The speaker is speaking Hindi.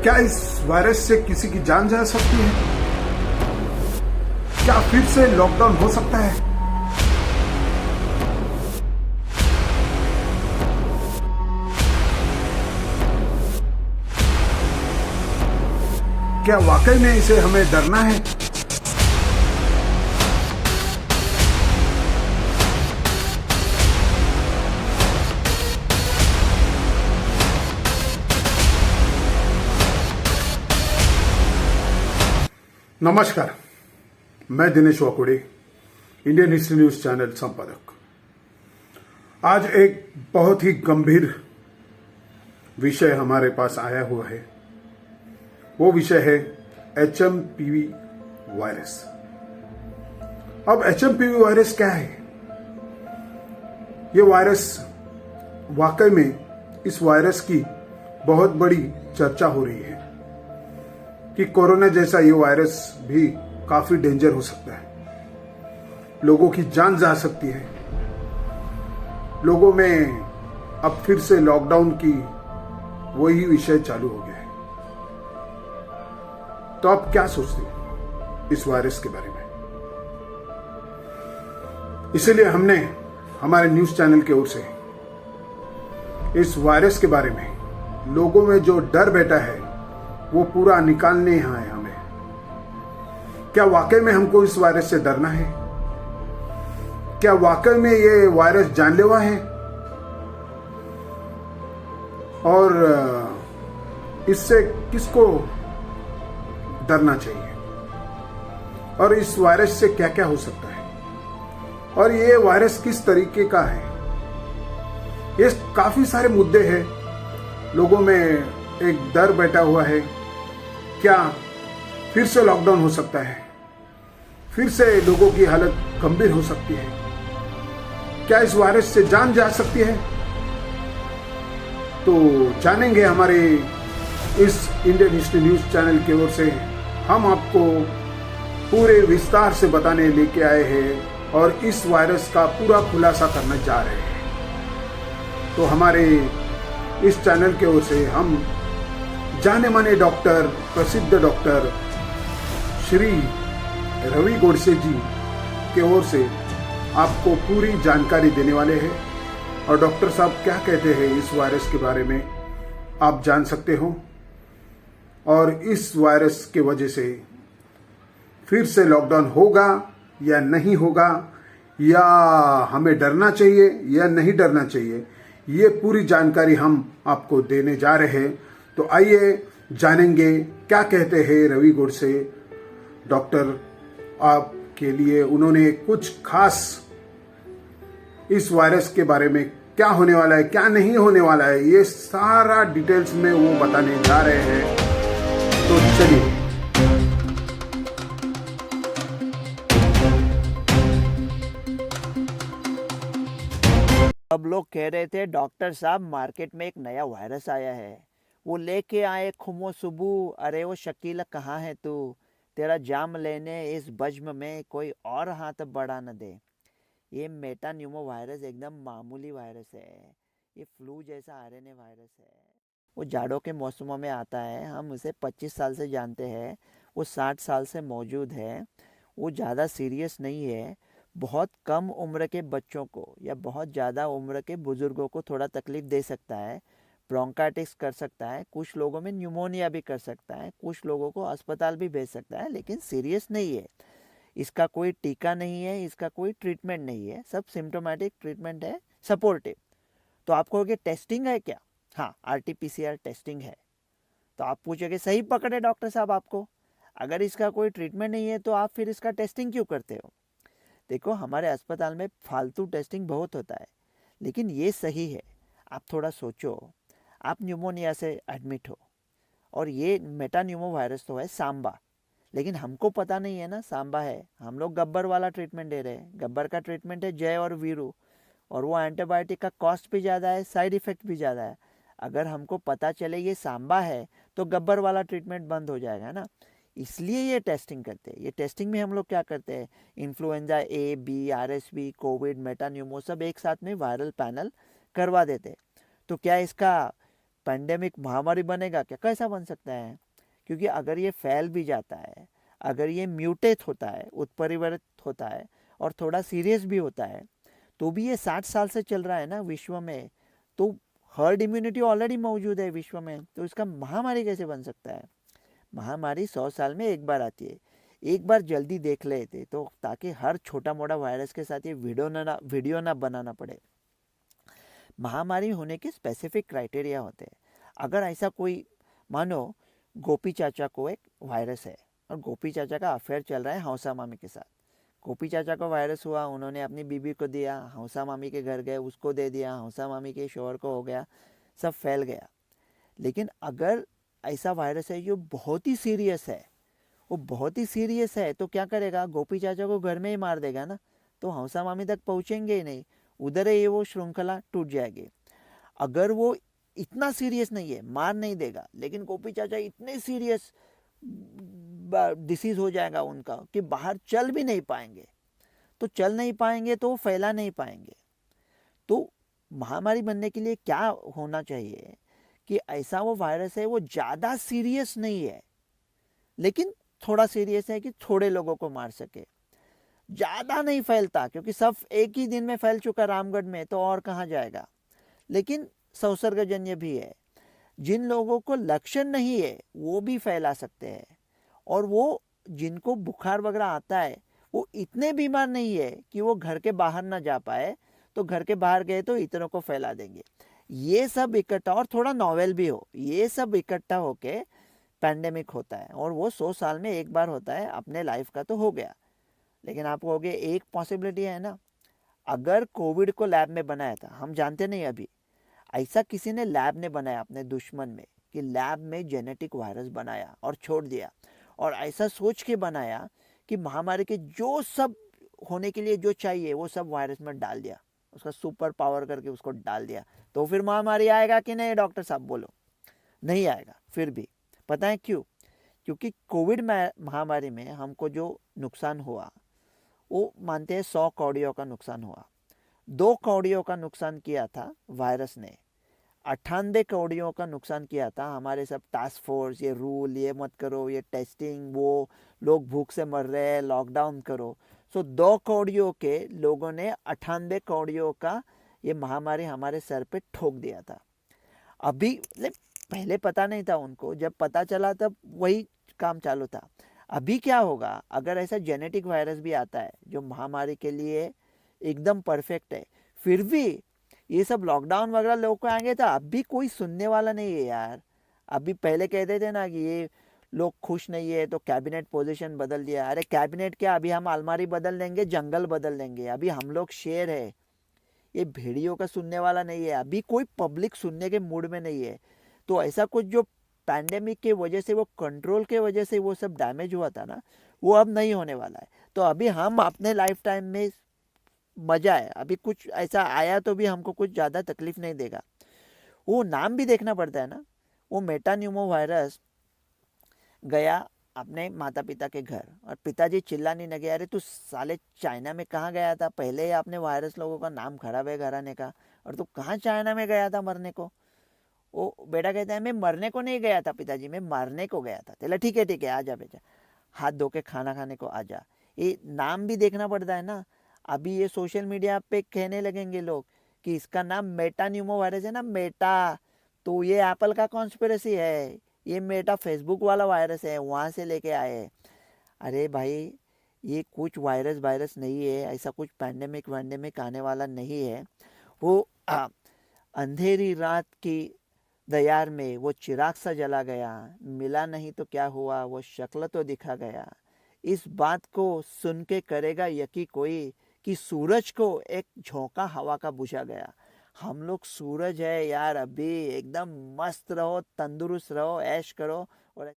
क्या इस वायरस से किसी की जान जा सकती है? क्या फिर से लॉकडाउन हो सकता है? क्या वाकई में इसे हमें डरना है? नमस्कार, मैं Dinesh Wakude, Indian history news channel संपादक। आज एक बहुत ही गंभीर विषय हमारे पास आया हुआ है। वो विषय है HMPV वायरस। अब HMPV वायरस क्या है? ये वायरस वाकई में इस वायरस की बहुत बड़ी चर्चा हो रही है कि कोरोना जैसा ये वायरस भी काफी डेंजर हो सकता है, लोगों की जान जा सकती है। लोगों में अब फिर से लॉकडाउन की वही विषय चालू हो गया है। तो आप क्या सोचते हैं इस वायरस के बारे में? इसीलिए हमने हमारे न्यूज चैनल की ओर से इस वायरस के बारे में लोगों में जो डर बैठा है वो पूरा निकालने यहाँ है हमें। क्या वाकई में हमको इस वायरस से डरना है? क्या वाकई में ये वायरस जानलेवा है? और इससे किसको डरना चाहिए? और इस वायरस से क्या क्या हो सकता है? और ये वायरस किस तरीके का है? ये काफी सारे मुद्दे हैं। लोगों में एक डर बैठा हुआ है, क्या फिर से लॉकडाउन हो सकता है? फिर से लोगों की हालत गंभीर हो सकती है? क्या इस वायरस से जान जा सकती है? तो जानेंगे हमारे इस इंडियन हिस्ट्री न्यूज चैनल की ओर से। हम आपको पूरे विस्तार से बताने लेके आए हैं और इस वायरस का पूरा खुलासा करने जा रहे हैं। तो हमारे इस चैनल की ओर से हम जाने माने डॉक्टर, प्रसिद्ध डॉक्टर श्री रवि गोडसे जी के ओर से आपको पूरी जानकारी देने वाले हैं। और डॉक्टर साहब क्या कहते हैं इस वायरस के बारे में आप जान सकते हो। और इस वायरस के वजह से फिर से लॉकडाउन होगा या नहीं होगा, या हमें डरना चाहिए या नहीं डरना चाहिए, ये पूरी जानकारी हम आपको देने जा रहे हैं। तो आइए जानेंगे क्या कहते हैं रवि गोडसे डॉक्टर आपके लिए। उन्होंने कुछ खास इस वायरस के बारे में क्या होने वाला है, क्या नहीं होने वाला है, ये सारा डिटेल्स में वो बताने जा रहे हैं। तो चलिए। अब लोग कह रहे थे डॉक्टर साहब मार्केट में एक नया वायरस आया है, वो लेके आए खुमो सुबू। अरे वो शकीला कहाँ है तू? तेरा जाम लेने इस बज्म में कोई और हाथ बढ़ा न दे। ये मेटान्यूमो वायरस एकदम मामूली वायरस है। ये फ्लू जैसा आरएनए वायरस है। वो जाड़ों के मौसमों में आता है। हम उसे 25 साल से जानते हैं। वो 60 साल से मौजूद है। वो ज़्यादा सीरियस नहीं है। बहुत कम उम्र के बच्चों को या बहुत ज़्यादा उम्र के बुजुर्गों को थोड़ा तकलीफ दे सकता है, ब्रोंकाइटिस कर सकता है, कुछ लोगों में न्यूमोनिया भी कर सकता है, कुछ लोगों को अस्पताल भी भेज सकता है, लेकिन सीरियस नहीं है। इसका कोई टीका नहीं है, इसका कोई ट्रीटमेंट नहीं है, सब सिम्टोमेटिक ट्रीटमेंट है, सपोर्टिव। तो आप कहोगे टेस्टिंग है क्या? हाँ, RT-PCR टेस्टिंग है। तो आप पूछोगे सही पकड़े डॉक्टर साहब आपको, अगर इसका कोई ट्रीटमेंट नहीं है तो आप फिर इसका टेस्टिंग क्यों करते हो? देखो, हमारे अस्पताल में फालतू टेस्टिंग बहुत होता है, लेकिन ये सही है। आप थोड़ा सोचो, आप न्यूमोनिया से एडमिट हो और ये मेटान्यूमो वायरस तो है सांबा, लेकिन हमको पता नहीं है ना सांबा है। हम लोग गब्बर वाला ट्रीटमेंट दे रहे हैं। गब्बर का ट्रीटमेंट है जय और वीरू, और वो एंटीबायोटिक का कॉस्ट भी ज़्यादा है, साइड इफ़ेक्ट भी ज़्यादा है। अगर हमको पता चले ये सांबा है तो गब्बर वाला ट्रीटमेंट बंद हो जाएगा ना। इसलिए ये टेस्टिंग करते हैं। ये टेस्टिंग में हम लोग क्या करते हैं, influenza A, B, RSV, Covid, metapneumo सब एक साथ में वायरल पैनल करवा देते हैं। तो क्या इसका पैंडेमिक महामारी बनेगा क्या? कैसा बन सकता है? क्योंकि अगर ये फैल भी जाता है, अगर ये म्यूटेट होता है, उत्परिवर्तित होता है और थोड़ा सीरियस भी होता है, तो भी ये 60 साल से चल रहा है ना विश्व में, तो हर्ड इम्यूनिटी ऑलरेडी मौजूद है विश्व में, तो इसका महामारी कैसे बन सकता है? महामारी 100 साल में एक बार आती है। एक बार जल्दी देख लेते तो, ताकि हर छोटा मोटा वायरस के साथ ये वीडियो ना बनाना पड़े। महामारी होने के स्पेसिफिक क्राइटेरिया होते हैं। अगर ऐसा कोई, मानो गोपी चाचा को एक वायरस है और गोपी चाचा का अफेयर चल रहा है हौसा मामी के साथ। गोपी चाचा को वायरस हुआ, उन्होंने अपनी बीबी को दिया, हौसा मामी के घर गए, उसको दे दिया, हौसा मामी के शोहर को हो गया, सब फैल गया। लेकिन अगर ऐसा वायरस है जो बहुत ही सीरियस है, वो बहुत ही सीरियस है, तो क्या करेगा? गोपी चाचा को घर में ही मार देगा ना, तो हौसा मामी तक पहुँचेंगे ही नहीं, उधर ही वो श्रृंखला टूट जाएगी। अगर वो इतना सीरियस नहीं है, मार नहीं देगा, लेकिन गोपी चाचा इतने सीरियस डिसीज हो जाएगा उनका कि बाहर चल भी नहीं पाएंगे, तो चल नहीं पाएंगे तो फैला नहीं पाएंगे। तो महामारी बनने के लिए क्या होना चाहिए कि ऐसा वो वायरस है, वो ज़्यादा सीरियस नहीं है, लेकिन थोड़ा सीरियस है कि थोड़े लोगों को मार सके, ज़्यादा नहीं फैलता, क्योंकि सब एक ही दिन में फैल चुका रामगढ़ में, तो और कहाँ जाएगा। लेकिन संसर्गजन्य भी है, जिन लोगों को लक्षण नहीं है वो भी फैला सकते हैं, और वो जिनको बुखार वगैरह आता है वो इतने बीमार नहीं है कि वो घर के बाहर ना जा पाए, तो घर के बाहर गए तो इतनों को फैला देंगे। ये सब इकट्ठा, और थोड़ा नॉवेल भी हो, ये सब इकट्ठा होके पैंडेमिक होता है, और वो 100 साल में एक बार होता है। अपने लाइफ का तो हो गया, लेकिन आप कहोगे एक पॉसिबिलिटी है ना, अगर कोविड को लैब में बनाया था, हम जानते नहीं अभी, ऐसा किसी ने लैब ने बनाया अपने दुश्मन में, कि लैब में जेनेटिक वायरस बनाया और छोड़ दिया, और ऐसा सोच के बनाया कि महामारी के जो सब होने के लिए जो चाहिए वो सब वायरस में डाल दिया, उसका सुपर पावर करके उसको डाल दिया, तो फिर महामारी आएगा कि नहीं? डॉक्टर साहब बोलो। नहीं आएगा। फिर भी पता है क्यों? क्योंकि कोविड महामारी में हमको जो नुकसान हुआ, वो मानते हैं 100 कौड़ियों का नुकसान हुआ। 2 कौड़ियों का नुकसान किया था वायरस ने, 98 कौड़ियों का नुकसान किया था हमारे सब टास्क फोर्स, ये रूल, ये मत करो, ये टेस्टिंग, वो लोग भूख से मर रहे हैं, लॉकडाउन करो। सो 2 कौड़ियों के लोगों ने 98 कौड़ियों का ये महामारी हमारे सर पे ठोक दिया था। अभी पहले पता नहीं था उनको, जब पता चला तब वही काम चालू था। अभी क्या होगा अगर ऐसा जेनेटिक वायरस भी आता है जो महामारी के लिए एकदम परफेक्ट है, फिर भी ये सब लॉकडाउन वगैरह लोग को आएंगे, तो अभी कोई सुनने वाला नहीं है यार। अभी पहले कहते थे ना कि ये लोग खुश नहीं है तो कैबिनेट पोजीशन बदल दिया। अरे कैबिनेट क्या, अभी हम अलमारी बदल देंगे, जंगल बदल देंगे, अभी हम लोग शेर है, ये भेड़ियों का सुनने वाला नहीं है। अभी कोई पब्लिक सुनने के मूड में नहीं है। तो ऐसा कुछ जो पैंडेमिक के वजह से, वो कंट्रोल के वजह से वो सब डैमेज हुआ था ना, वो अब नहीं होने वाला है। तो अभी हम अपने लाइफ टाइम में मजा है, अभी कुछ ऐसा आया तो भी हमको कुछ ज़्यादा तकलीफ नहीं देगा। वो नाम भी देखना पड़ता है ना। वो मेटान्यूमो वायरस गया अपने माता पिता के घर, और पिताजी चिल्लाने लगे, अरे तू साले चाइना में कहाँ गया था? पहले ही आपने वायरस लोगों का नाम खराब है घराने का, और तू कहाँ चाइना में गया था मरने को? वो बेटा कहता है, मैं मरने को नहीं गया था पिताजी, मैं मारने को गया था। चला ठीक है आ जा बेटा, हाथ धो के खाना खाने को आ जा। ये नाम भी देखना पड़ता है ना। अभी ये सोशल मीडिया पे कहने लगेंगे लोग कि इसका नाम मेटान्यूमो वायरस है ना, मेटा, तो ये एप्पल का कॉन्स्पिरेसी है, ये मेटा फेसबुक वाला वायरस है, वहाँ से लेके आए हैं। अरे भाई, ये कुछ वायरस नहीं है, ऐसा कुछ पैंडेमिक आने वाला नहीं है। वो अंधेरी रात की दयार में वो चिराग सा जला गया, मिला नहीं तो क्या हुआ, वो शक्ल तो दिखा गया। इस बात को सुन के करेगा यकीन कोई कि सूरज को एक झोंका हवा का बुझा गया। हम लोग सूरज है यार, अभी एकदम मस्त रहो, तंदुरुस्त रहो, ऐश करो और